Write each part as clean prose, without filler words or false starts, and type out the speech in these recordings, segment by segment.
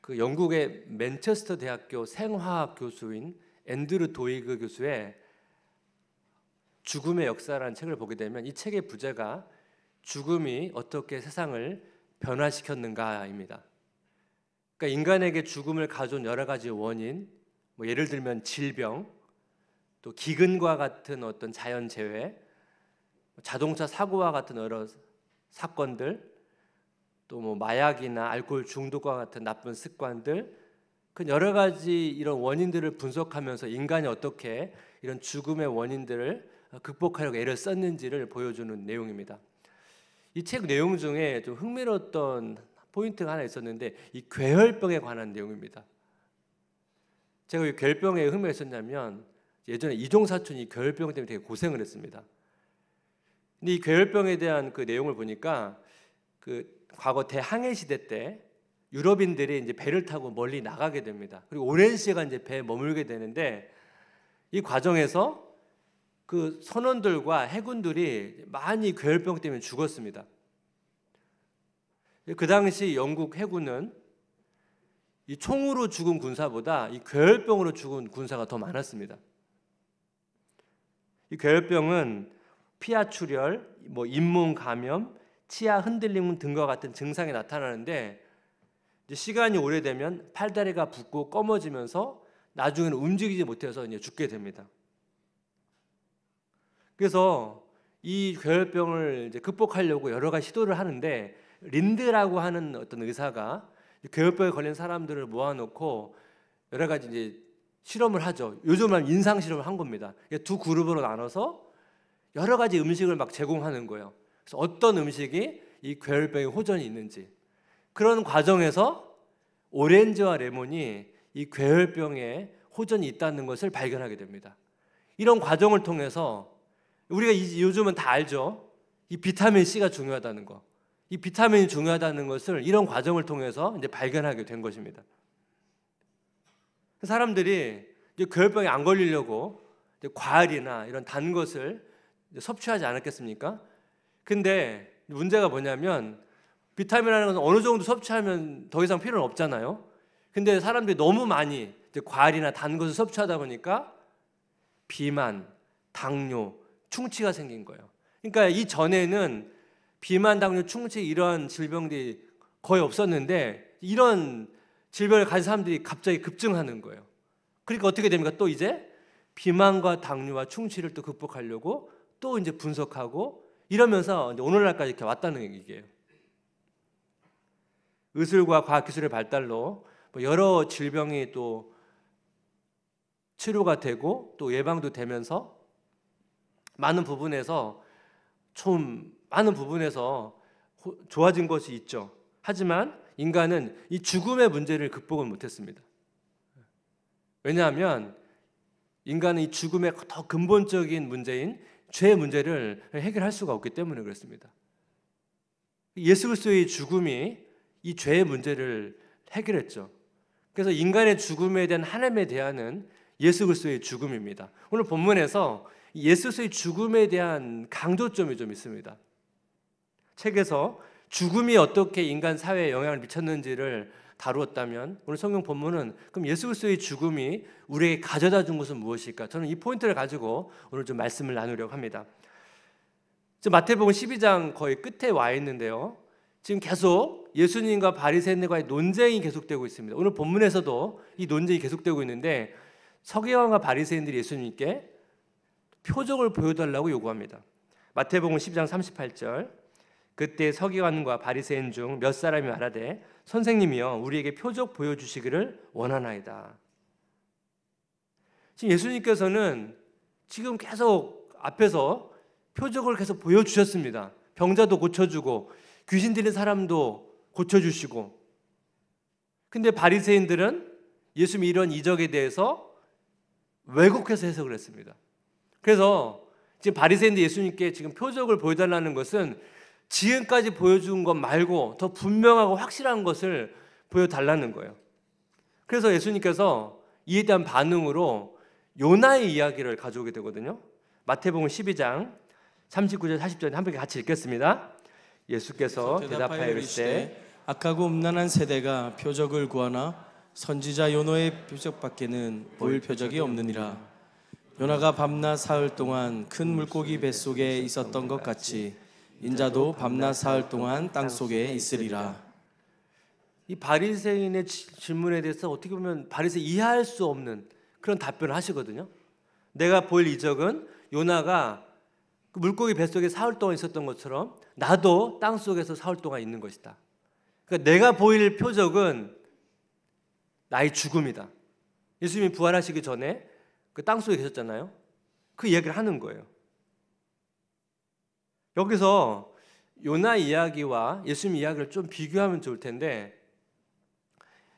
그 영국의 맨체스터 대학교 생화학 교수인 앤드루 도이그 교수의 죽음의 역사라는 책을 보게 되면 이 책의 부제가 죽음이 어떻게 세상을 변화시켰는가입니다. 그러니까 인간에게 죽음을 가져온 여러 가지 원인, 뭐 예를 들면 질병, 또 기근과 같은 어떤 자연재해, 자동차 사고와 같은 여러 사건들, 또 뭐 마약이나 알코올 중독과 같은 나쁜 습관들, 그 여러 가지 이런 원인들을 분석하면서 인간이 어떻게 이런 죽음의 원인들을 극복하려고 애를 썼는지를 보여주는 내용입니다. 이 책 내용 중에 좀 흥미로웠던 포인트가 하나 있었는데 이 괴혈병에 관한 내용입니다. 제가 이 괴혈병에 흥미가 있었냐면 예전에 이종사촌이 괴혈병 때문에 되게 고생을 했습니다. 근데 이 괴혈병에 대한 그 내용을 보니까 그 과거 대항해 시대 때 유럽인들이 이제 배를 타고 멀리 나가게 됩니다. 그리고 오랜 시간 이제 배에 머물게 되는데 이 과정에서 그 선원들과 해군들이 많이 괴혈병 때문에 죽었습니다. 그 당시 영국 해군은 이 총으로 죽은 군사보다 이 괴혈병으로 죽은 군사가 더 많았습니다. 이 괴혈병은 피하 출혈, 뭐 잇몸 감염, 치아 흔들림 등과 같은 증상이 나타나는데 이제 시간이 오래되면 팔다리가 붓고 검어지면서 나중에는 움직이지 못해서 이제 죽게 됩니다. 그래서 이 괴혈병을 이제 극복하려고 여러 가지 시도를 하는데 린드라고 하는 어떤 의사가 괴혈병에 걸린 사람들을 모아놓고 여러 가지 이제 실험을 하죠. 요즘은 인상 실험을 한 겁니다. 두 그룹으로 나눠서 여러 가지 음식을 막 제공하는 거예요. 그래서 어떤 음식이 이 괴혈병에 호전이 있는지, 그런 과정에서 오렌지와 레몬이 이 괴혈병에 호전이 있다는 것을 발견하게 됩니다. 이런 과정을 통해서 우리가 요즘은 다 알죠. 이 비타민 C가 중요하다는 거, 이 비타민이 중요하다는 것을 이런 과정을 통해서 이제 발견하게 된 것입니다. 사람들이 이제 괴혈병에 안 걸리려고 이제 과일이나 이런 단 것을 섭취하지 않았겠습니까? 근데 문제가 뭐냐면 비타민이라는 것은 어느 정도 섭취하면 더 이상 필요는 없잖아요. 근데 사람들이 너무 많이 이제 과일이나 단 것을 섭취하다 보니까 비만, 당뇨, 충치가 생긴 거예요. 그러니까 이 전에는 비만, 당뇨, 충치 이런 질병들이 거의 없었는데 이런 질병을 가진 사람들이 갑자기 급증하는 거예요. 그러니까 어떻게 됩니까? 또 이제 비만과 당뇨와 충치를 또 극복하려고 또 이제 분석하고 이러면서 이제 오늘날까지 이렇게 왔다는 얘기예요. 의술과 과학기술의 발달로 여러 질병이 또 치료가 되고 또 예방도 되면서 많은 부분에서 좋아진 것이 있죠. 하지만 인간은 이 죽음의 문제를 극복을 못했습니다. 왜냐하면 인간은 이 죽음의 더 근본적인 문제인 죄의 문제를 해결할 수가 없기 때문에 그렇습니다. 예수 그리스도의 죽음이 이 죄의 문제를 해결했죠. 그래서 인간의 죽음에 대한 하나님의 대안은 예수 그리스도의 죽음입니다. 오늘 본문에서 예수 그리스도의 죽음에 대한 강조점이 좀 있습니다. 책에서 죽음이 어떻게 인간 사회에 영향을 미쳤는지를 다루었다면 오늘 성경 본문은 그럼 예수 그리스도의 죽음이 우리에게 가져다 준 것은 무엇일까? 저는 이 포인트를 가지고 오늘 좀 말씀을 나누려고 합니다. 지금 마태복음 12장 거의 끝에 와 있는데요. 지금 계속 예수님과 바리새인들과의 논쟁이 계속되고 있습니다. 오늘 본문에서도 이 논쟁이 계속되고 있는데 서기관과 바리새인들이 예수님께 표적을 보여달라고 요구합니다. 마태복음 12장 38절 그때 서기관과 바리새인 중 몇 사람이 말하되 선생님이여 우리에게 표적 보여주시기를 원하나이다. 지금 예수님께서는 지금 계속 앞에서 표적을 계속 보여주셨습니다. 병자도 고쳐주고 귀신 들린 사람도 고쳐주시고. 근데 바리새인들은 예수님이 이런 이적에 대해서 왜곡해서 해석을 했습니다. 그래서 지금 바리새인들 예수님께 지금 표적을 보여달라는 것은 지금까지 보여준 것 말고 더 분명하고 확실한 것을 보여달라는 거예요. 그래서 예수님께서 이에 대한 반응으로 요나의 이야기를 가져오게 되거든요. 마태복음 12장 39절 40절에 함께 같이 읽겠습니다. 예수께서 대답하여 이르시되 악하고 음란한 세대가 표적을 구하나 선지자 요나의 표적밖에는 보일 표적이 없느니라. 요나가 밤낮 사흘 동안 큰 물고기 뱃속에 있었던 것 같이 인자도 밤낮 사흘 동안 땅속에 있으리라. 이 바리새인의 질문에 대해서 어떻게 보면 바리새인 이해할 수 없는 그런 답변을 하시거든요. 내가 보일 이적은 요나가 그 물고기 뱃속에 사흘 동안 있었던 것처럼 나도 땅속에서 사흘 동안 있는 것이다. 그러니까 내가 보일 표적은 나의 죽음이다. 예수님이 부활하시기 전에 그 땅속에 계셨잖아요. 그 얘기를 하는 거예요. 여기서 요나 이야기와 예수님 이야기를 좀 비교하면 좋을 텐데,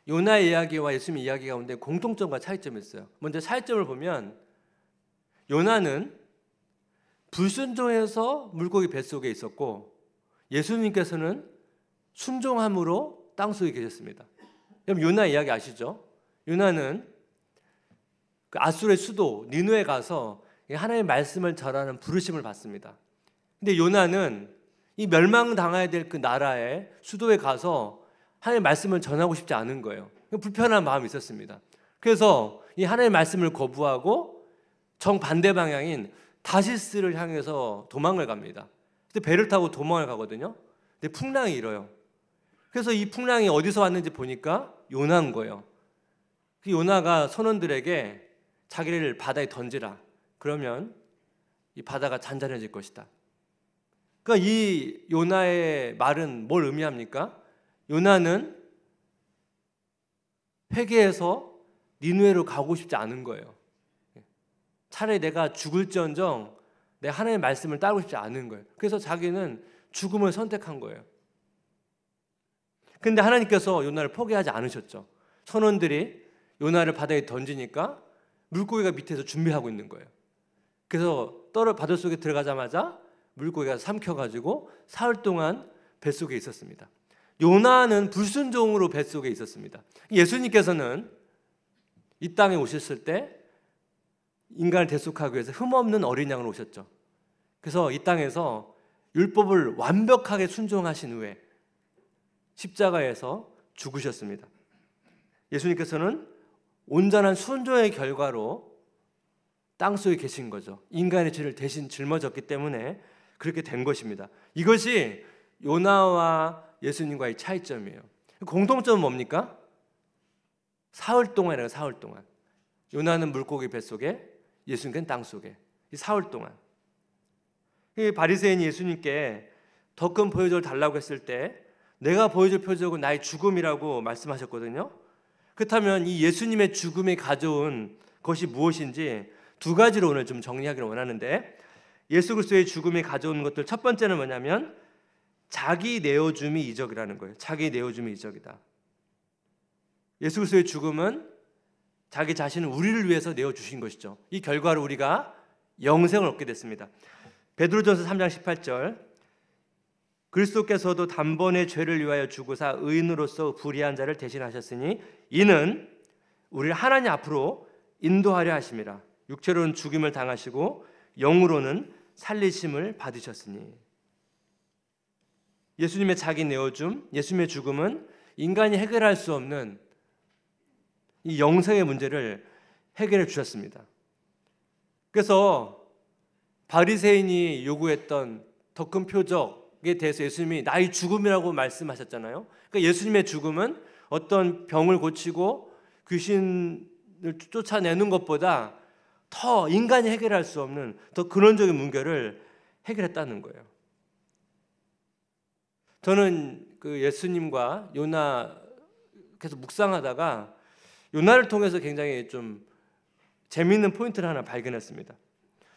요나 이야기와 예수님 이야기 가운데 공통점과 차이점이 있어요. 먼저 차이점을 보면 요나는 불순종해서 물고기 뱃속에 있었고 예수님께서는 순종함으로 땅속에 계셨습니다. 여러분 요나 이야기 아시죠? 요나는 그 아수르의 수도 니느웨에 가서 하나님의 말씀을 전하는 부르심을 받습니다. 근데 요나는 이 멸망당해야 될 그 나라의 수도에 가서 하나님의 말씀을 전하고 싶지 않은 거예요. 불편한 마음이 있었습니다. 그래서 이 하나님의 말씀을 거부하고 정반대 방향인 다시스를 향해서 도망을 갑니다. 근데 배를 타고 도망을 가거든요. 근데 풍랑이 일어요. 그래서 이 풍랑이 어디서 왔는지 보니까 요나인 거예요. 그 요나가 선원들에게 자기를 바다에 던지라. 그러면 이 바다가 잔잔해질 것이다. 그러니까 이 요나의 말은 뭘 의미합니까? 요나는 회개해서 니느웨로 가고 싶지 않은 거예요. 차라리 내가 죽을지언정 내 하나님의 말씀을 따르고 싶지 않은 거예요. 그래서 자기는 죽음을 선택한 거예요. 근데 하나님께서 요나를 포기하지 않으셨죠. 선원들이 요나를 바다에 던지니까 물고기가 밑에서 준비하고 있는 거예요. 그래서 바닷속에 들어가자마자 물고기가 삼켜가지고 사흘 동안 뱃속에 있었습니다. 요나는 불순종으로 뱃속에 있었습니다. 예수님께서는 이 땅에 오셨을 때 인간을 대속하기 위해서 흠없는 어린 양으로 오셨죠. 그래서 이 땅에서 율법을 완벽하게 순종하신 후에 십자가에서 죽으셨습니다. 예수님께서는 온전한 순종의 결과로 땅속에 계신 거죠. 인간의 죄를 대신 짊어졌기 때문에 그렇게 된 것입니다. 이것이 요나와 예수님과의 차이점이에요. 공통점은 뭡니까? 사흘 동안이에요. 사흘 동안. 요나는 물고기 뱃속에, 예수님께는 땅속에. 이 사흘 동안. 바리새인이 예수님께 더 큰 표적을 달라고 했을 때 내가 보여줄 표적은 나의 죽음이라고 말씀하셨거든요. 그렇다면 이 예수님의 죽음이 가져온 것이 무엇인지 두 가지로 오늘 좀 정리하기를 원하는데, 예수 그리스도의 죽음이 가져온 것들 첫 번째는 뭐냐면 자기 내어줌이 이적이라는 거예요. 자기 내어줌이 이적이다. 예수 그리스도의 죽음은 자기 자신을 우리를 위해서 내어주신 것이죠. 이 결과로 우리가 영생을 얻게 됐습니다. 베드로전서 3장 18절, 그리스도께서도 단번에 죄를 위하여 죽으사 의인으로서 불의한 자를 대신하셨으니 이는 우리를 하나님 앞으로 인도하려 하심이라. 육체로는 죽임을 당하시고 영으로는 살리심을 받으셨으니. 예수님의 자기 내어줌, 예수님의 죽음은 인간이 해결할 수 없는 이 영생의 문제를 해결해 주셨습니다. 그래서 바리새인이 요구했던 더 큰 표적에 대해서 예수님이 나의 죽음이라고 말씀하셨잖아요. 그러니까 예수님의 죽음은 어떤 병을 고치고 귀신을 쫓아내는 것보다 더 인간이 해결할 수 없는 더 근원적인 문제를 해결했다는 거예요. 저는 그 예수님과 요나 계속 묵상하다가 요나를 통해서 굉장히 좀 재미있는 포인트를 하나 발견했습니다.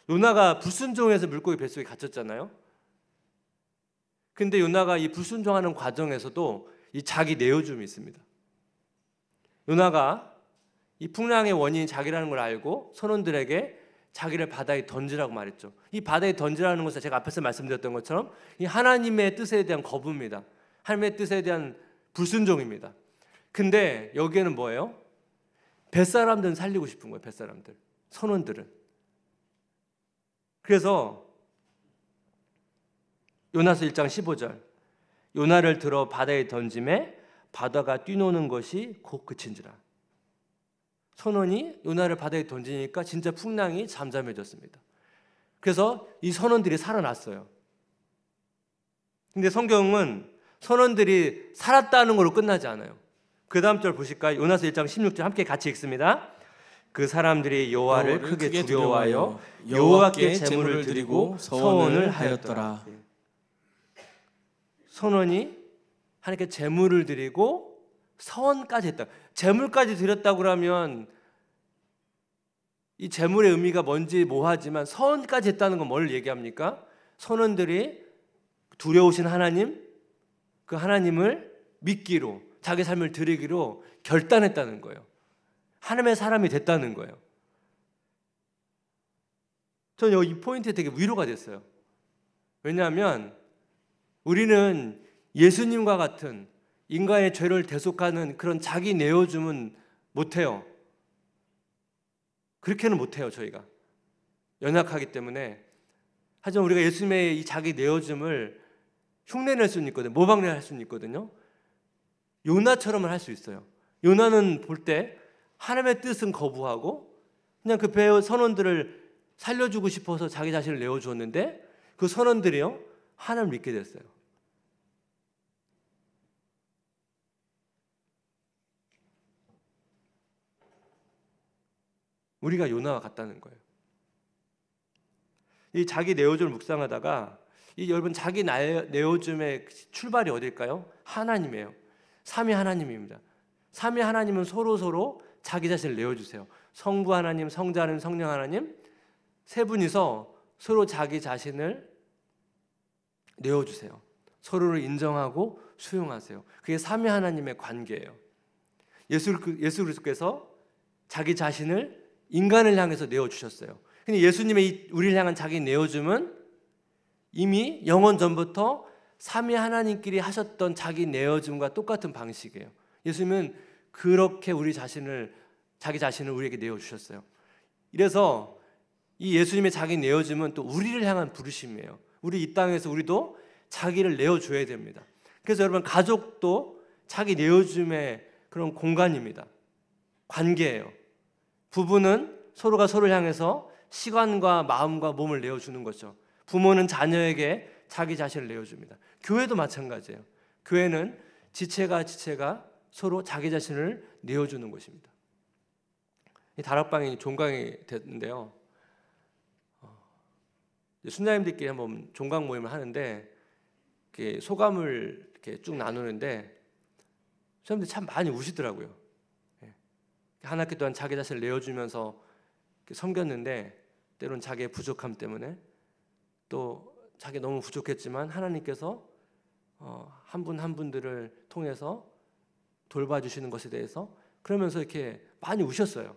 요나가 불순종해서 물고기 뱃속에 갇혔잖아요. 근데 요나가 이 불순종하는 과정에서도 이 자기 내어줌이 있습니다. 요나가 이 풍랑의 원인이 자기라는 걸 알고 선원들에게 자기를 바다에 던지라고 말했죠. 이 바다에 던지라는 것은 제가 앞에서 말씀드렸던 것처럼 이 하나님의 뜻에 대한 거부입니다. 하나님의 뜻에 대한 불순종입니다. 근데 여기에는 뭐예요? 뱃사람들은 살리고 싶은 거예요. 뱃사람들, 선원들은. 그래서 요나서 1장 15절, 요나를 들어 바다에 던짐에 바다가 뛰노는 것이 곧 그친지라. 선원이 요나를 바다에 던지니까 진짜 풍랑이 잠잠해졌습니다. 그래서 이 선원들이 살아났어요. 근데 성경은 선원들이 살았다는 걸로 끝나지 않아요. 그 다음 절 보실까요? 요나서 1장 16절 함께 같이 읽습니다. 그 사람들이 여호와를 크게 두려워하여 여호와께 제물을 드리고 서원을 하였더라. 선원이 하나님께 제물을 드리고 서원까지 했다. 제물까지 드렸다고 그러면 이 제물의 의미가 뭔지 모호하지만 서원까지 했다는 건 뭘 얘기합니까? 선원들이 두려우신 하나님, 그 하나님을 믿기로 자기 삶을 드리기로 결단했다는 거예요. 하나님의 사람이 됐다는 거예요. 저는 이 포인트에 되게 위로가 됐어요. 왜냐하면 우리는 예수님과 같은 인간의 죄를 대속하는 그런 자기 내어줌은 못해요. 그렇게는 못해요. 저희가 연약하기 때문에. 하지만 우리가 예수님의 이 자기 내어줌을 흉내낼 수는 있거든요. 모방할 수는 있거든요. 요나처럼은 할 수 있어요. 요나는 볼 때 하나님의 뜻은 거부하고 그냥 그 배 선원들을 살려주고 싶어서 자기 자신을 내어주었는데 그 선원들이요 하나님을 믿게 됐어요. 우리가 요나와 같다는 거예요. 이 자기 내어줌을 묵상하다가 이 여러분 자기 내어줌의 출발이 어딜까요? 하나님이에요. 삼위 하나님입니다. 삼위 하나님은 서로 자기 자신을 내어주세요. 성부 하나님, 성자 하나님, 성령 하나님 세 분이서 서로 자기 자신을 내어주세요. 서로를 인정하고 수용하세요. 그게 삼위 하나님의 관계예요. 예수 그리스도께서 자기 자신을 인간을 향해서 내어주셨어요. 근데 예수님의 우리를 향한 자기 내어줌은 이미 영원 전부터 삼위 하나님끼리 하셨던 자기 내어줌과 똑같은 방식이에요. 예수님은 그렇게 자기 자신을 우리에게 내어주셨어요. 이래서 이 예수님의 자기 내어줌은 또 우리를 향한 부르심이에요. 우리 이 땅에서 우리도 자기를 내어줘야 됩니다. 그래서 여러분 가족도 자기 내어줌의 그런 공간입니다. 관계예요. 부부는 서로가 서로를 향해서 시간과 마음과 몸을 내어주는 거죠. 부모는 자녀에게 자기 자신을 내어줍니다. 교회도 마찬가지예요. 교회는 지체가 서로 자기 자신을 내어주는 것입니다. 이 다락방이 종강이 됐는데요. 순자님들끼리 한번 종강 모임을 하는데 이렇게 소감을 이렇게 쭉 나누는데 사람들이 참 많이 우시더라고요. 한 학기 동안 자기 자신을 내어주면서 섬겼는데 때로는 자기의 부족함 때문에 또 자기 너무 부족했지만 하나님께서 한 분 한 분들을 통해서 돌봐주시는 것에 대해서 그러면서 이렇게 많이 우셨어요.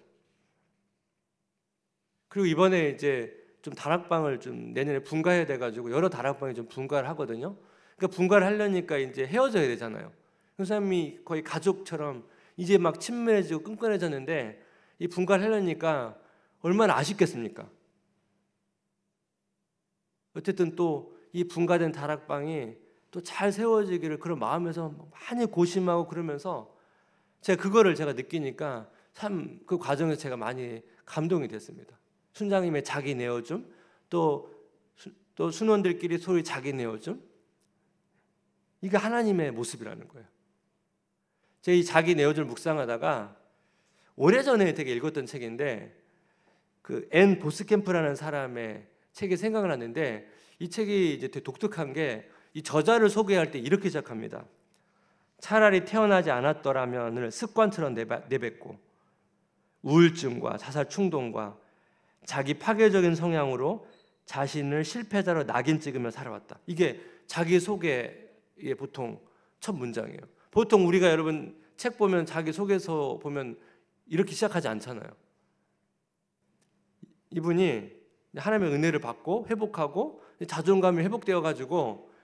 그리고 이번에 이제 좀 다락방을 좀 내년에 분가해야 돼가지고 여러 다락방이 좀 분가를 하거든요. 그러니까 분가를 하려니까 이제 헤어져야 되잖아요. 그 사람이 거의 가족처럼 이제 막 친밀해지고 끈끈해졌는데 이 분가를 하려니까 얼마나 아쉽겠습니까? 어쨌든 또 이 분가된 다락방이 또 잘 세워지기를 그런 마음에서 많이 고심하고 그러면서 제가 느끼니까 참 그 과정에서 제가 많이 감동이 됐습니다. 순장님의 자기 내어줌, 또 순원들끼리 서로 자기 내어줌, 이게 하나님의 모습이라는 거예요. 제가 이 자기 내어줌을 묵상하다가 오래전에 되게 읽었던 책인데 그 앤 보스캠프라는 사람의 책이 생각을 났는데 이 책이 이제 되게 독특한 게 이 저자를 소개할 때 이렇게 시작합니다. 차라리 태어나지 않았더라면을 습관처럼 내뱉고 우울증과 자살 충동과 자기 파괴적인 성향으로 자신을 실패자로 낙인 찍으며 살아왔다. 이게 자기 소개의 보통 첫 문장이에요. 보통 우리가 여러분 책 보면 자기 소개서 보면 이렇게 시작하지 않잖아요. 이분이 하나님의 은혜를 받고 회복하고 자존감이 회복되어 가지고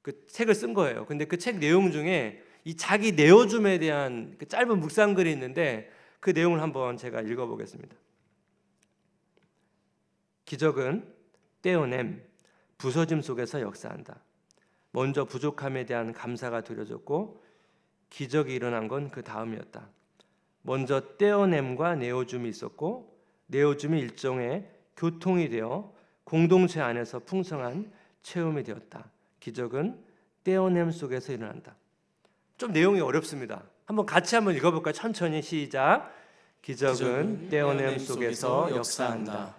그 책을 쓴 거예요. 근데 그 책 내용 중에 이 자기 내어줌에 대한 그 짧은 묵상글이 있는데 그 내용을 한번 제가 읽어보겠습니다. 기적은 떼어냄, 부서짐 속에서 역사한다. 먼저 부족함에 대한 감사가 드려졌고 기적이 일어난 건 그 다음이었다. 먼저 떼어냄과 내어줌이 있었고 내어줌이 일종의 교통이 되어 공동체 안에서 풍성한 체험이 되었다. 기적은 떼어냄 속에서 일어난다. 좀 내용이 어렵습니다. 한번 같이 한번 읽어볼까요? 천천히 시작. 기적은 떼어냄 속에서 역사한다.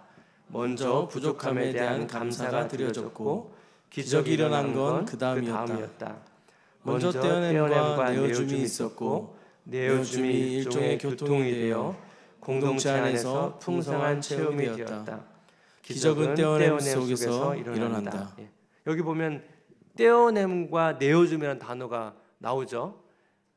먼저 부족함에 대한 감사가 드려졌고 기적이 일어난 건 그 다음이었다. 먼저 떼어냄과 내어줌이 있었고 내어줌이 일종의 교통이 되어 공동체 안에서 풍성한 체험이 되었다. 기적은 떼어냄 속에서 일어난다. 예. 여기 보면 떼어냄과 내어줌이라는 단어가 나오죠.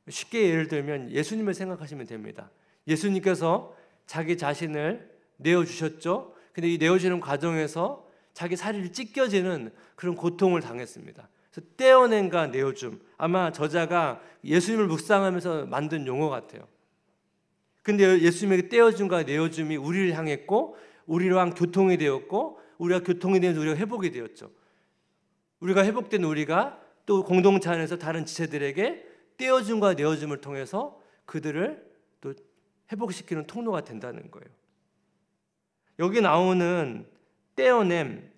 쉽게 예를 들면 예수님을 생각하시면 됩니다. 예수님께서 자기 자신을 내어주셨죠. 근데 이 내어주는 과정에서 자기 살이 찢겨지는 그런 고통을 당했습니다. 그래서 떼어냄과 내어줌, 아마 저자가 예수님을 묵상하면서 만든 용어 같아요. 근데 예수님에게 떼어줌과 내어줌이 우리를 향했고 우리랑 교통이 되었고 우리가 교통이 되면서 우리가 회복이 되었죠. 우리가 회복된 우리가 또 공동체 안에서 다른 지체들에게 떼어줌과 내어줌을 통해서 그들을 또 회복시키는 통로가 된다는 거예요. 여기 나오는 떼어냄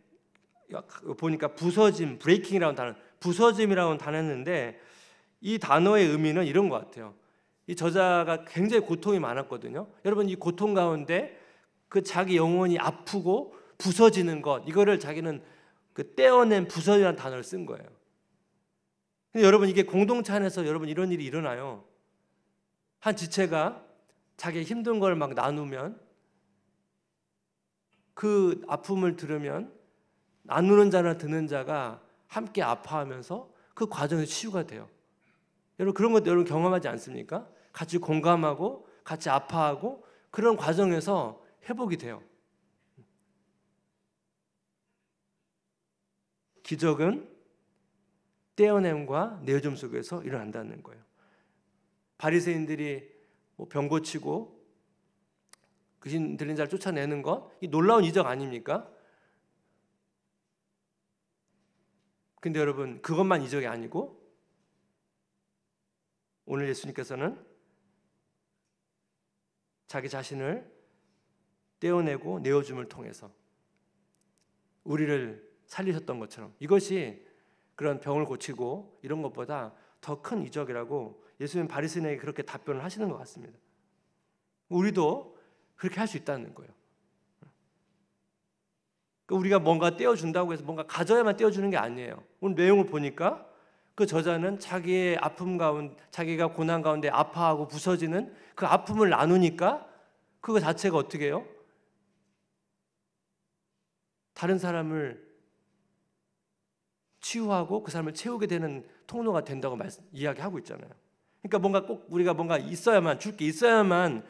보니까 부서짐, 브레이킹이라는 단어, 부서짐이라는 단어였는데 이 단어의 의미는 이런 것 같아요. 이 저자가 굉장히 고통이 많았거든요. 여러분 이 고통 가운데 그 자기 영혼이 아프고 부서지는 것 이거를 자기는 그 떼어낸 부서지라는 단어를 쓴 거예요. 근데 여러분 이게 공동체 안에서 여러분 이런 일이 일어나요. 한 지체가 자기 힘든 걸 막 나누면 그 아픔을 들으면 나누는 자나 듣는 자가 함께 아파하면서 그 과정에서 치유가 돼요. 여러분 그런 것 여러분 경험하지 않습니까? 같이 공감하고 같이 아파하고 그런 과정에서 회복이 돼요. 기적은 떼어냄과 내어줌 속에서 일어난다는 거예요. 바리새인들이 병 고치고 귀신 들린 자를 쫓아내는 것, 이 놀라운 이적 아닙니까? 근데 여러분 그것만 이적이 아니고 오늘 예수님께서는 자기 자신을 떼어내고 내어줌을 통해서 우리를 살리셨던 것처럼 이것이 그런 병을 고치고 이런 것보다 더 큰 이적이라고 예수님 바리새인에게 그렇게 답변을 하시는 것 같습니다. 우리도 그렇게 할 수 있다는 거예요. 우리가 뭔가 떼어준다고 해서 뭔가 가져야만 떼어주는 게 아니에요. 오늘 내용을 보니까 그 저자는 자기의 아픔 가운데, 자기가 고난 가운데 아파하고 부서지는 그 아픔을 나누니까 그거 자체가 어떻게 해요? 다른 사람을 치유하고 그 사람을 채우게 되는 통로가 된다고 이야기하고 있잖아요. 그러니까 뭔가 꼭 우리가 뭔가 있어야만, 줄 게 있어야만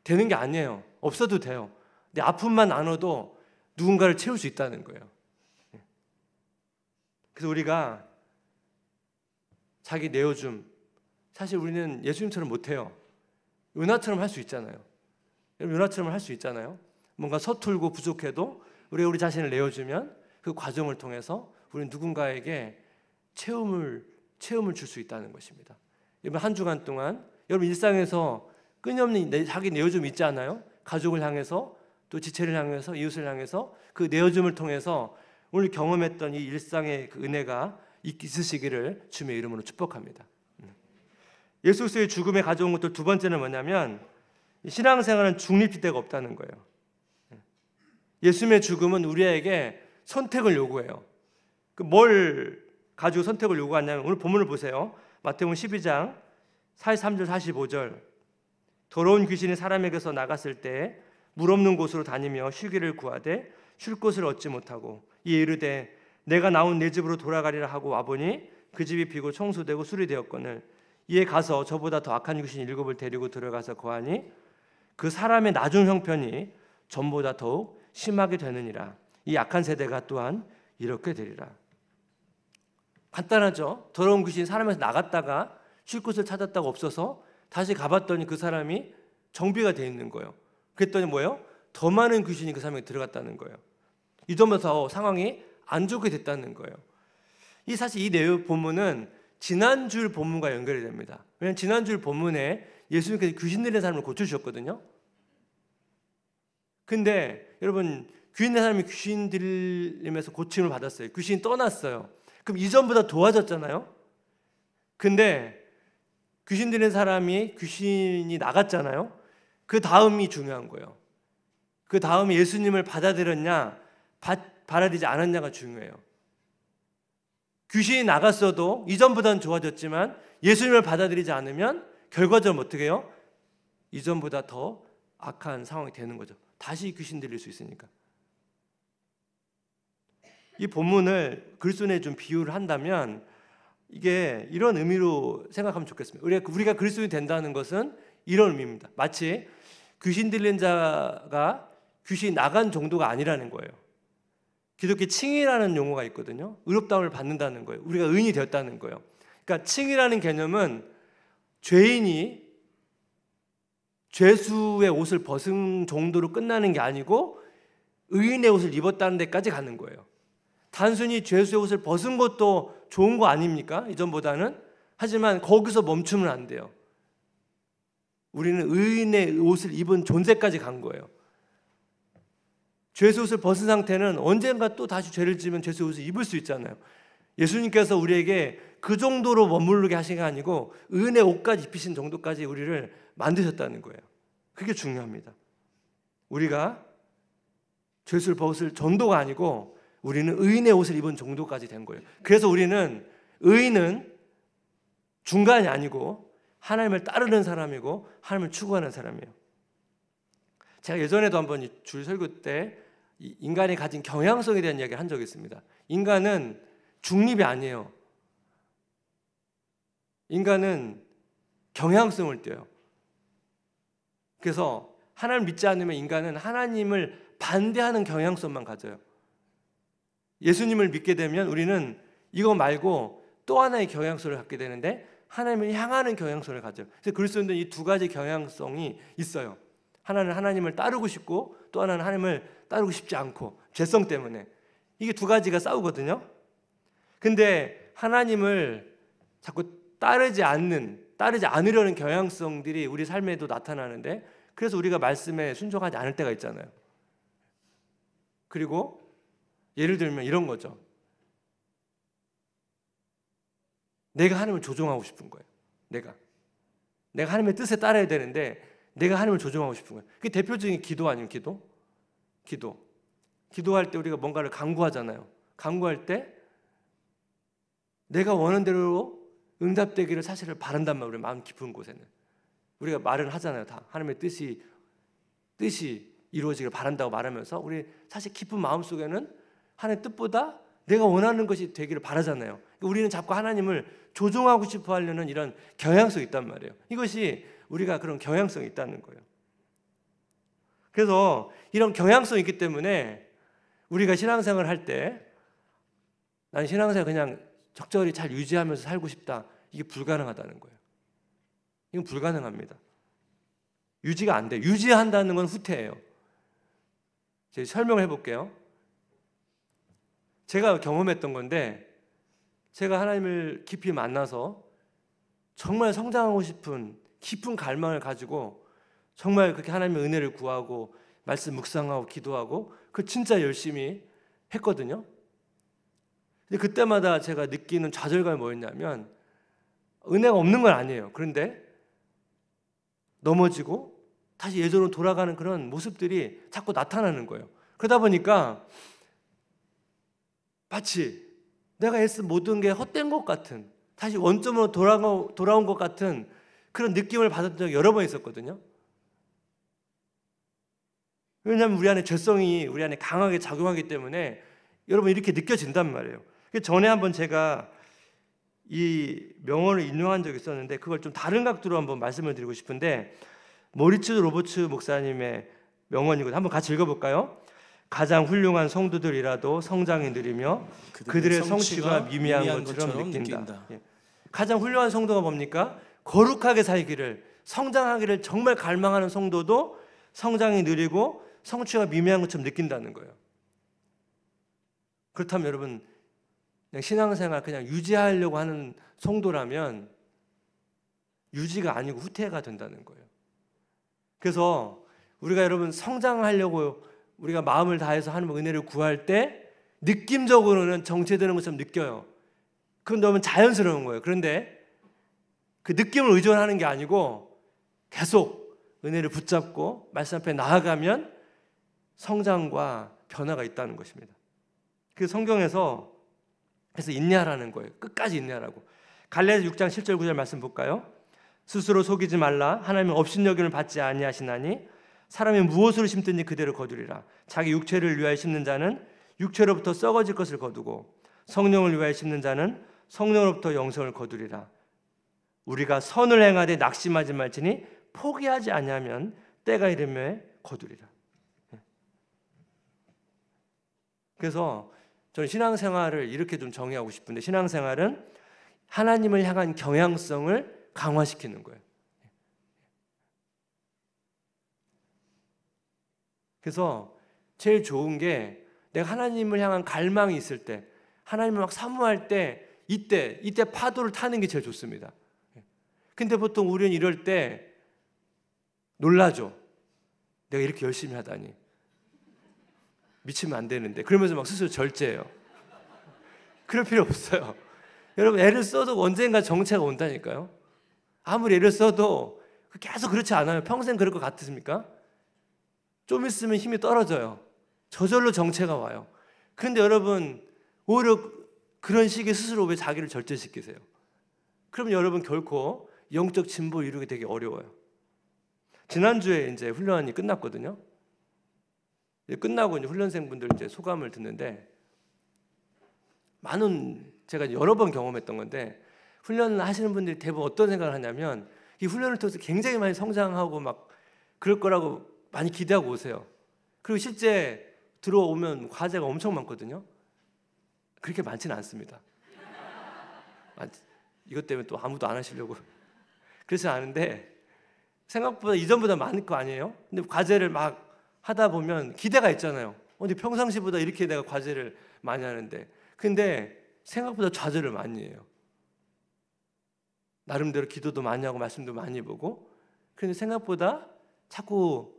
되는 게 아니에요. 없어도 돼요. 근데 아픔만 나눠도 누군가를 채울 수 있다는 거예요. 그래서 우리가 자기 내어줌, 사실 우리는 예수님처럼 못해요. 요나처럼 할 수 있잖아요. 요나처럼 할 수 있잖아요. 뭔가 서툴고 부족해도 우리가 우리 자신을 내어주면 그 과정을 통해서 우리는 누군가에게 체험을 줄 수 있다는 것입니다. 이번 한 주간 동안 여러분 일상에서 끊임없는 자기 내어줌 있지 않아요? 가족을 향해서 또 지체를 향해서 이웃을 향해서 그 내어줌을 통해서 오늘 경험했던 이 일상의 그 은혜가 있으시기를 주님의 이름으로 축복합니다. 예수 그리스도의 죽음에 가져온 것들 두 번째는 뭐냐면 신앙생활은 중립지대가 없다는 거예요. 예수님의 죽음은 우리에게 선택을 요구해요. 뭘 가지고 선택을 요구하냐면 오늘 본문을 보세요. 마태복음 12장 43절 45절 더러운 귀신이 사람에게서 나갔을 때 물 없는 곳으로 다니며 쉬기를 구하되 쉴 곳을 얻지 못하고 이에 이르되 내가 나온 내 집으로 돌아가리라 하고 와보니 그 집이 비고 청소되고 수리되었거늘 이에 가서 저보다 더 악한 귀신 7을 데리고 들어가서 거하니 그 사람의 나중 형편이 전보다 더욱 심하게 되느니라. 이 악한 세대가 또한 이렇게 되리라. 간단하죠. 더러운 귀신이 사람에서 나갔다가 쉴 곳을 찾았다가 없어서 다시 가봤더니 그 사람이 정비가 돼 있는 거예요. 그랬더니 뭐예요? 더 많은 귀신이 그 사람에게 들어갔다는 거예요. 이러면서 상황이 안 좋게 됐다는 거예요. 사실 이 내용 본문은 지난주 본문과 연결이 됩니다. 왜냐하면 지난주 본문에 예수님께서 귀신 들린 사람을 고쳐주셨거든요. 근데 여러분, 귀신 들린 사람이 귀신 들림에서 고침을 받았어요. 귀신이 떠났어요. 그럼 이전보다 도와졌잖아요. 근데 귀신 들린 사람이 귀신이 나갔잖아요. 그 다음이 중요한 거예요. 그 다음에 예수님을 받아들였냐 받아들이지 않았냐가 중요해요. 귀신이 나갔어도 이전보다는 좋아졌지만 예수님을 받아들이지 않으면 결과적으로 어떻게 해요? 이전보다 더 악한 상황이 되는 거죠. 다시 귀신 들릴 수 있으니까. 이 본문을 그리스도인에 좀 비유를 한다면 이게 이런 의미로 생각하면 좋겠습니다. 우리가 그리스도인이 된다는 것은 이런 의미입니다. 마치 귀신 들린 자가 귀신이 나간 정도가 아니라는 거예요. 기독교 칭의라는 용어가 있거든요. 의롭다움을 받는다는 거예요. 우리가 의인이 되었다는 거예요. 그러니까 칭의라는 개념은 죄인이 죄수의 옷을 벗은 정도로 끝나는 게 아니고 의인의 옷을 입었다는 데까지 가는 거예요. 단순히 죄수의 옷을 벗은 것도 좋은 거 아닙니까? 이전보다는. 하지만 거기서 멈추면 안 돼요. 우리는 의인의 옷을 입은 존재까지 간 거예요. 죄수의 옷을 벗은 상태는 언젠가 또 다시 죄를 지면 죄수의 옷을 입을 수 있잖아요. 예수님께서 우리에게 그 정도로 머무르게 하신 게 아니고 의인의 옷까지 입히신 정도까지 우리를 만드셨다는 거예요. 그게 중요합니다. 우리가 죄수를 벗을 정도가 아니고 우리는 의인의 옷을 입은 정도까지 된 거예요. 그래서 우리는 의인은 중간이 아니고 하나님을 따르는 사람이고 하나님을 추구하는 사람이에요. 제가 예전에도 한번 이 줄 설교 때 인간이 가진 경향성에 대한 이야기를 한 적이 있습니다. 인간은 중립이 아니에요. 인간은 경향성을 띠어요. 그래서 하나님을 믿지 않으면 인간은 하나님을 반대하는 경향성만 가져요. 예수님을 믿게 되면 우리는 이거 말고 또 하나의 경향성을 갖게 되는데 하나님을 향하는 경향성을 가져요. 그래서 그리스도인들은 이 두 가지 경향성이 있어요. 하나는 하나님을 따르고 싶고 또 하나는 하나님을 따르고 싶지 않고 죄성 때문에 이게 두 가지가 싸우거든요. 근데 하나님을 자꾸 따르지 않으려는 경향성들이 우리 삶에도 나타나는데 그래서 우리가 말씀에 순종하지 않을 때가 있잖아요. 그리고 예를 들면 이런 거죠. 내가 하나님을 조종하고 싶은 거예요. 내가 하나님의 뜻에 따라야 되는데 내가 하나님을 조종하고 싶은 거예요. 그게 대표적인 기도 아니에요? 기도할 때 우리가 뭔가를 간구하잖아요. 간구할 때 내가 원하는 대로 응답되기를 사실을 바란단 말이에요. 우리 마음 깊은 곳에는 우리가 말은 하잖아요. 다 하나님의 뜻이 이루어지기를 바란다고 말하면서 우리 사실 깊은 마음 속에는 하나님의 뜻보다 내가 원하는 것이 되기를 바라잖아요. 우리는 자꾸 하나님을 조종하고 싶어 하려는 이런 경향성이 있단 말이에요. 이것이 우리가 그런 경향성이 있다는 거예요. 그래서 이런 경향성이 있기 때문에 우리가 신앙생활을 할 때 난 신앙생활 그냥 적절히 잘 유지하면서 살고 싶다. 이게 불가능하다는 거예요. 이건 불가능합니다. 유지가 안 돼요. 유지한다는 건 후퇴예요. 제가 설명을 해볼게요. 제가 경험했던 건데 제가 하나님을 깊이 만나서 정말 성장하고 싶은 깊은 갈망을 가지고 정말 그렇게 하나님의 은혜를 구하고 말씀 묵상하고 기도하고 그 진짜 열심히 했거든요. 근데 그때마다 제가 느끼는 좌절감이 뭐였냐면 은혜가 없는 건 아니에요. 그런데 넘어지고 다시 예전으로 돌아가는 그런 모습들이 자꾸 나타나는 거예요. 그러다 보니까 마치 내가 애쓴 모든 게 헛된 것 같은 다시 원점으로 돌아온 것 같은 그런 느낌을 받았던 적이 여러 번 있었거든요. 왜냐하면 우리 안에 죄성이 우리 안에 강하게 작용하기 때문에 여러분 이렇게 느껴진단 말이에요. 전에 한번 제가 이 명언을 인용한 적이 있었는데 그걸 좀 다른 각도로 한번 말씀을 드리고 싶은데 모리츠 로버츠 목사님의 명언이거든요. 한번 같이 읽어볼까요? 가장 훌륭한 성도들이라도 성장이 느리며 그들의 성취가 미미한 것처럼 느낀다. 예. 가장 훌륭한 성도가 뭡니까? 거룩하게 살기를 성장하기를 정말 갈망하는 성도도 성장이 느리고 성취가 미미한 것처럼 느낀다는 거예요. 그렇다면 여러분 그냥 신앙생활 그냥 유지하려고 하는 성도라면 유지가 아니고 후퇴가 된다는 거예요. 그래서 우리가 여러분 성장하려고 우리가 마음을 다해서 하나님의 은혜를 구할 때 느낌적으로는 정체되는 것처럼 느껴요. 그건 너무 자연스러운 거예요. 그런데 그 느낌을 의존하는 게 아니고 계속 은혜를 붙잡고 말씀 앞에 나아가면 성장과 변화가 있다는 것입니다. 그 성경에서 그래서 인내하라는 거예요. 끝까지 인내하라고. 갈라디아서 6장 7절 9절 말씀 볼까요? 스스로 속이지 말라. 하나님은 업신여김을 받지 아니하시나니 사람이 무엇으로 심든지 그대로 거두리라. 자기 육체를 위하여 심는 자는 육체로부터 썩어질 것을 거두고 성령을 위하여 심는 자는 성령으로부터 영생을 거두리라. 우리가 선을 행하되 낙심하지 말지니 포기하지 아니하면 때가 이르매 거두리라. 그래서 저는 신앙생활을 이렇게 좀 정의하고 싶은데, 신앙생활은 하나님을 향한 경향성을 강화시키는 거예요. 그래서 제일 좋은 게 내가 하나님을 향한 갈망이 있을 때, 하나님을 막 사모할 때 이때 파도를 타는 게 제일 좋습니다. 근데 보통 우리는 이럴 때 놀라죠. 내가 이렇게 열심히 하다니. 미치면 안 되는데. 그러면서 막 스스로 절제해요. 그럴 필요 없어요. 여러분, 애를 써도 언젠가 정체가 온다니까요. 아무리 애를 써도 계속 그렇지 않아요. 평생 그럴 것 같습니까? 좀 있으면 힘이 떨어져요. 저절로 정체가 와요. 그런데 여러분, 오히려 그런 시기에 스스로 왜 자기를 절제시키세요? 그럼 여러분 결코 영적 진보를 이루기 되게 어려워요. 지난주에 이제 훈련이 끝났거든요. 끝나고 이제 훈련생분들 이제 소감을 듣는데, 많은 제가 여러 번 경험했던 건데, 훈련을 하시는 분들이 대부분 어떤 생각을 하냐면 이 훈련을 통해서 굉장히 많이 성장하고 막 그럴 거라고 많이 기대하고 오세요. 그리고 실제 들어오면 과제가 엄청 많거든요. 그렇게 많지는 않습니다. 이것 때문에 또 아무도 안 하시려고 그렇지 않은데, 생각보다 이전보다 많을 거 아니에요? 근데 과제를 막 하다 보면 기대가 있잖아요. 근데 평상시보다 이렇게 내가 과제를 많이 하는데, 근데 생각보다 좌절을 많이 해요. 나름대로 기도도 많이 하고 말씀도 많이 보고, 그런데 생각보다 자꾸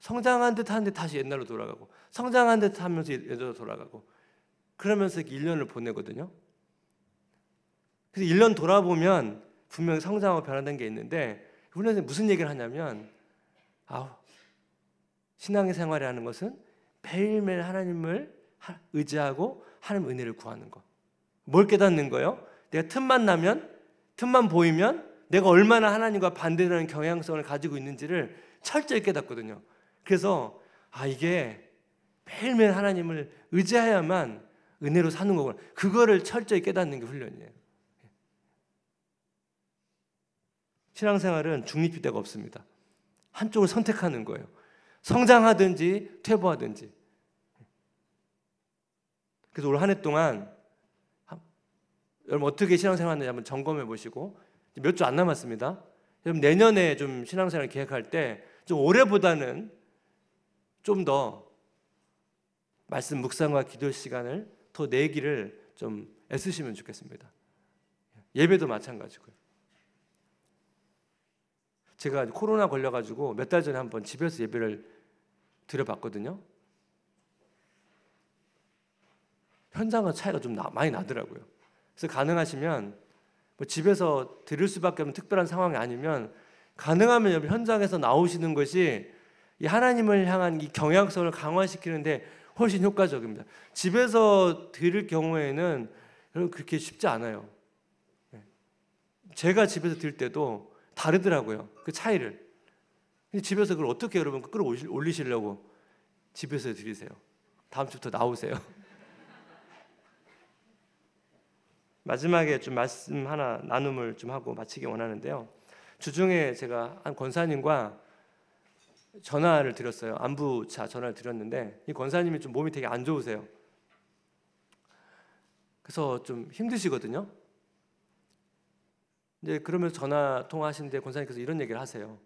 성장한 듯 하는데 다시 옛날로 돌아가고, 성장한 듯 하면서 옛날로 돌아가고, 그러면서 1년을 보내거든요. 그래서 1년 돌아보면 분명히 성장하고 변화된 게 있는데, 훈련생이 무슨 얘기를 하냐면, 신앙의 생활이라는 것은 매일매일 하나님을 의지하고 하나님 은혜를 구하는 것. 뭘 깨닫는 거예요? 내가 틈만 보이면 내가 얼마나 하나님과 반대되는 경향성을 가지고 있는지를 철저히 깨닫거든요. 그래서 이게 매일매일 하나님을 의지해야만 은혜로 사는 거구나. 그거를 철저히 깨닫는 게 훈련이에요. 신앙생활은 중립지대가 없습니다. 한쪽을 선택하는 거예요. 성장하든지 퇴보하든지. 그래서 올 한 해 동안 여러분 어떻게 신앙생활 하는지 한번 점검해 보시고, 몇 주 안 남았습니다. 여러분 내년에 좀 신앙생활 계획할 때 좀 올해보다는 좀 더 말씀 묵상과 기도 시간을 더 내기를 좀 애쓰시면 좋겠습니다. 예배도 마찬가지고요. 제가 코로나 걸려가지고 몇 달 전에 한번 집에서 예배를 드려봤거든요. 현장과 차이가 좀 많이 나더라고요. 그래서 가능하시면 뭐 집에서 드릴 수밖에 없는 특별한 상황이 아니면 가능하면 현장에서 나오시는 것이 이 하나님을 향한 이 경향성을 강화시키는데 훨씬 효과적입니다. 집에서 드릴 경우에는 여러분 그렇게 쉽지 않아요. 제가 집에서 드릴 때도 다르더라고요. 그 차이를. 근데 집에서 그걸 어떻게 여러분 끌어올리시려고 집에서 드리세요. 다음 주부터 나오세요. 마지막에 좀 말씀 하나 나눔을 좀 하고 마치기 원하는데요. 주중에 제가 한 권사님과 전화를 드렸어요. 안부차 전화를 드렸는데 이 권사님이 좀 몸이 되게 안 좋으세요. 그래서 좀 힘드시거든요. 이제 그러면서 전화 통화하시는데 권사님께서 이런 얘기를 하세요.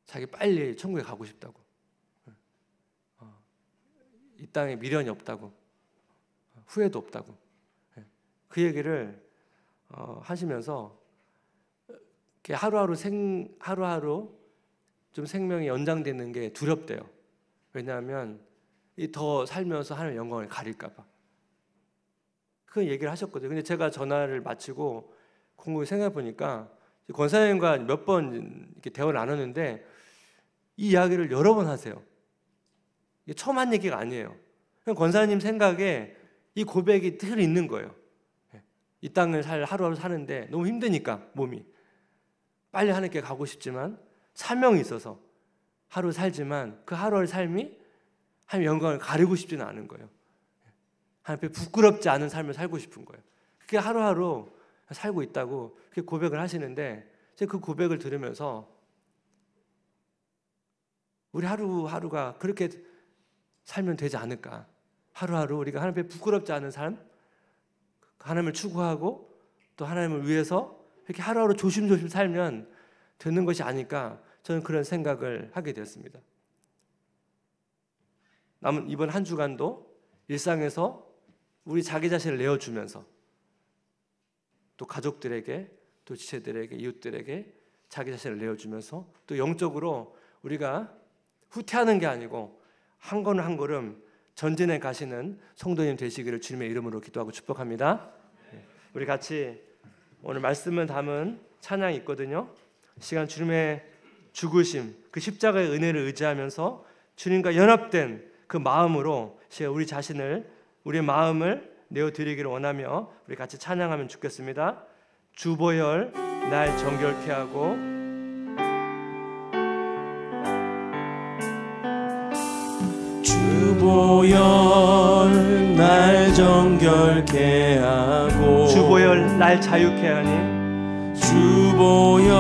자기 빨리 천국에 가고 싶다고. 이 땅에 미련이 없다고, 후회도 없다고, 그 얘기를 하시면서 이렇게 하루하루 좀 생명이 연장되는 게 두렵대요. 왜냐하면 더 살면서 하나님의 영광을 가릴까 봐. 그 얘기를 하셨거든요. 근데 제가 전화를 마치고 공부를 생각해 보니까 권사님과 몇 번 이렇게 대화를 나눴는데 이 이야기를 여러 번 하세요. 이게 처음 한 얘기가 아니에요. 그냥 권사님 생각에 이 고백이 늘 있는 거예요. 이 땅을 하루하루 사는데 너무 힘드니까 몸이 빨리 하나님께 가고 싶지만 사명이 있어서 하루 살지만 그 하루의 삶이 하나님의 영광을 가리고 싶지는 않은 거예요. 하나님 앞에 부끄럽지 않은 삶을 살고 싶은 거예요. 그게 하루하루 살고 있다고 그렇게 고백을 하시는데 제가 그 고백을 들으면서 우리 하루하루가 그렇게 살면 되지 않을까. 하루하루 우리가 하나님 앞에 부끄럽지 않은 삶, 하나님을 추구하고 또 하나님을 위해서 이렇게 하루하루 조심조심 살면 되는 것이 아닐까, 저는 그런 생각을 하게 되었습니다. 남은 이번 한 주간도 일상에서 우리 자기 자신을 내어주면서 또 가족들에게 또 지체들에게 이웃들에게 자기 자신을 내어주면서 또 영적으로 우리가 후퇴하는 게 아니고 한 걸음 한 걸음 전진해 가시는 성도님 되시기를 주님의 이름으로 기도하고 축복합니다. 우리 같이 오늘 말씀을 담은 찬양이 있거든요. 시간 주님의 죽으심, 그 십자가의 은혜를 의지하면서 주님과 연합된 그 마음으로 우리 자신을, 우리의 마음을 내어드리기를 원하며 우리 같이 찬양하면 좋겠습니다. 주보혈 날 정결케 하고 주보혈 날 정결케 하고 주보혈 날 자유케 하니 주보혈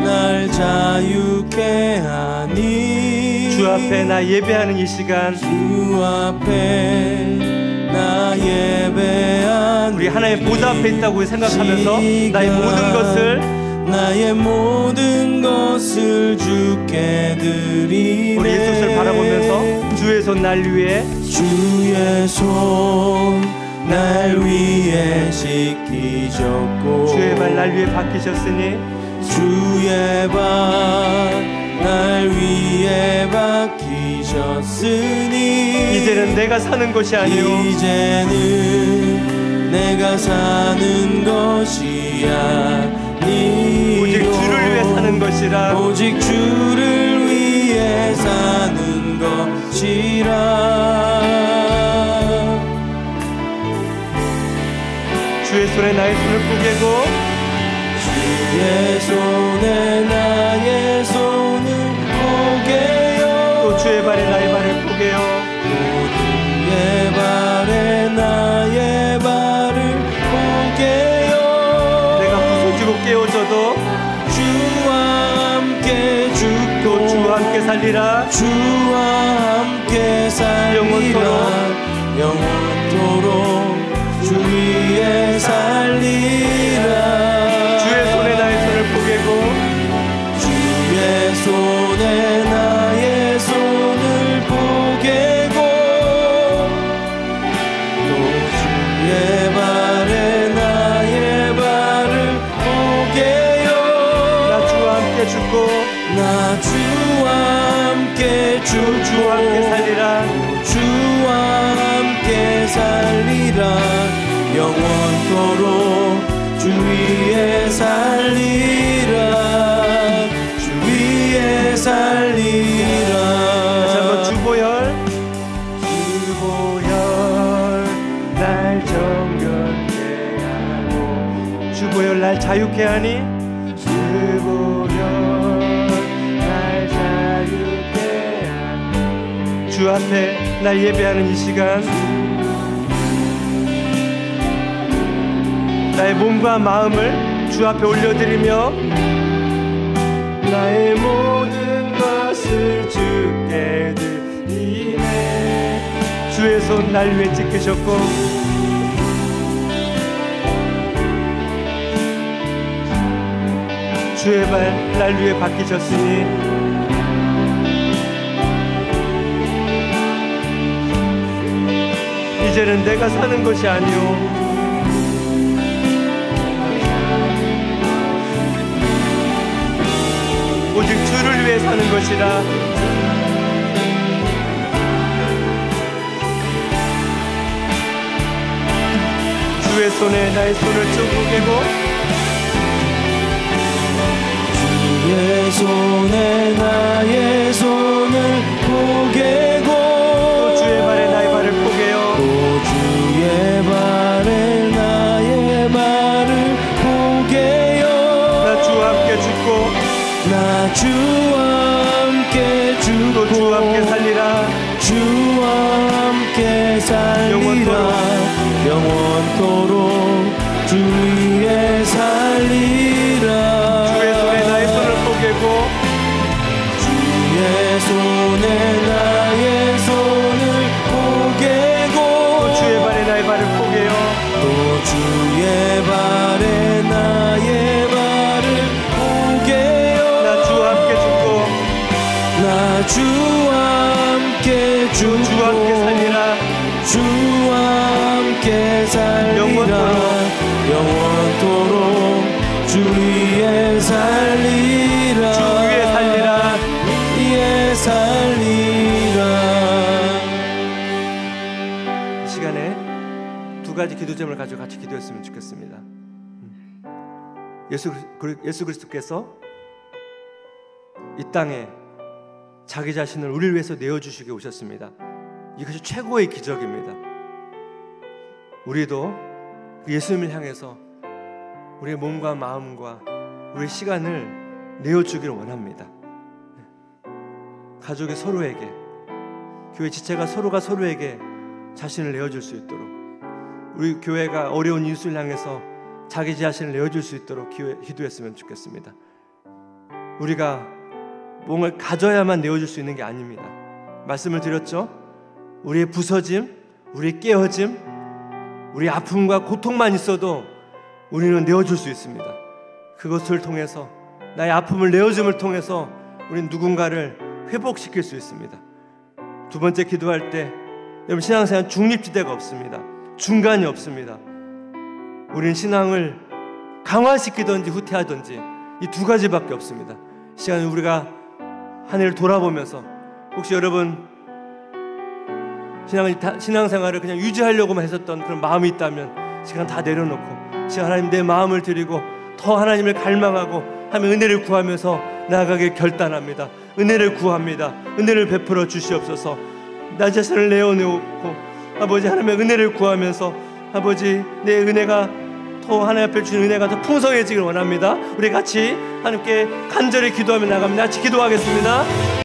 날 자유케 하니 주 앞에 나 예배하는 이 시간 주 앞에 나 예배하는 우리 하나님의 보좌 앞에 있다고 생각하면서 나의 모든 것을 주께 드리네. 우리 예수를 바라보면서 주의 손 날 위에 주의 손 날 위에 씻기셨고 주의 발 날 위에 박히셨으니 주의 발 날 위에 박히셨으니 이제는 내가 사는 것이 아니요 이제는 내가 사는 것이 아니요 오직 주를 위해 사는 것이라 오직 주를 위해 사는 것이라 주의 손에 나의 손을 포개고 주의 손에 나의 손을 포개요 또 주의 발에 나의 발을 포개요 또 주의 발에 나의 발을 포개요 내가 부서지고 깨어져도 주와 함께 죽고 주와 함께 살리라 주와 함께 살리라 영원토록 주 위에 살리라 주의 손에 나의 손을 포개고 주의 손에 나의 손을 포개고 또 주의 발에 나의 발을 포개요 나 주와 함께 죽고 나 주와 함께 죽고 주와 함께 살리라 주와 함께 살리라 영원토록 주 위에 살리라 주 위에 살리라 다시 한번 주보혈 날 정결케 하고 주보혈 날 자유케 하니 주보혈 날 자유케 하니 주 앞에 날 예배하는 이 시간 나의 몸과 마음을 주 앞에 올려드리며 나의 모든 것을 주께 드리네 주의 손 날 위에 찍히셨고 주의 발 날 위에 박히셨으니 이제는 내가 사는 것이 아니오 오직 주를 위해 사는 것이라. 주의 손에 나의 손을 쪼개고 주의 손에 나의 손을 포개고 또 주의 발에 나의 발을 포개요. 또 주의 발에 나의 발을 포개요. 나 주와 함께 죽고 나 주와 함께 죽고 또 주와 함께 살리라. 주와 함께 살리라. 영원토록 주 위에 살리라. 주의 손에 나의 손을 포개고 주의 손에 나의 손을 포개고 또 주의 발에 나의 발을 포개요. 또 주의 발에 나의 발을 포개요. 나 주와 함께 죽고 나 주와 함께 죽고 주와 함께 살리라. 주와 함께 살리라. 영원토록 주 위에 살리라. 주 위에 살리라. 위에 살리라. 이 시간에 두 가지 기도 제목을 가지고 같이 기도했으면 좋겠습니다. 예수 그리스도께서 이 땅에 자기 자신을 우리를 위해서 내어주시게 오셨습니다. 이것이 최고의 기적입니다. 우리도 그 예수님을 향해서 우리의 몸과 마음과 우리의 시간을 내어주기를 원합니다. 가족이 서로에게, 교회 지체가 서로가 서로에게 자신을 내어줄 수 있도록, 우리 교회가 어려운 이웃을 향해서 자기 자신을 내어줄 수 있도록 기도했으면 좋겠습니다. 우리가 뭔가를 가져야만 내어줄 수 있는 게 아닙니다. 말씀을 드렸죠? 우리의 부서짐, 우리의 깨어짐, 우리의 아픔과 고통만 있어도 우리는 내어줄 수 있습니다. 그것을 통해서, 나의 아픔을 내어줌을 통해서 우리는 누군가를 회복시킬 수 있습니다. 두 번째 기도할 때, 여러분, 신앙생활은 중립지대가 없습니다. 중간이 없습니다. 우리는 신앙을 강화시키든지 후퇴하든지 이 두 가지밖에 없습니다. 시간에 우리가 한 해를 돌아보면서, 혹시 여러분 신앙생활을 그냥 유지하려고만 했었던 그런 마음이 있다면 시간 다 내려놓고 시간 하나님 내 마음을 드리고 더 하나님을 갈망하고 하면 은혜를 구하면서 나아가길 결단합니다. 은혜를 구합니다. 은혜를 베풀어 주시옵소서. 나 자신을 내어놓고 아버지 하나님의 은혜를 구하면서 아버지 내 은혜가 더 하나님 앞에 주신 은혜가 더 풍성해지길 원합니다. 우리 같이 하나님께 간절히 기도하며 나갑니다. 같이 기도하겠습니다.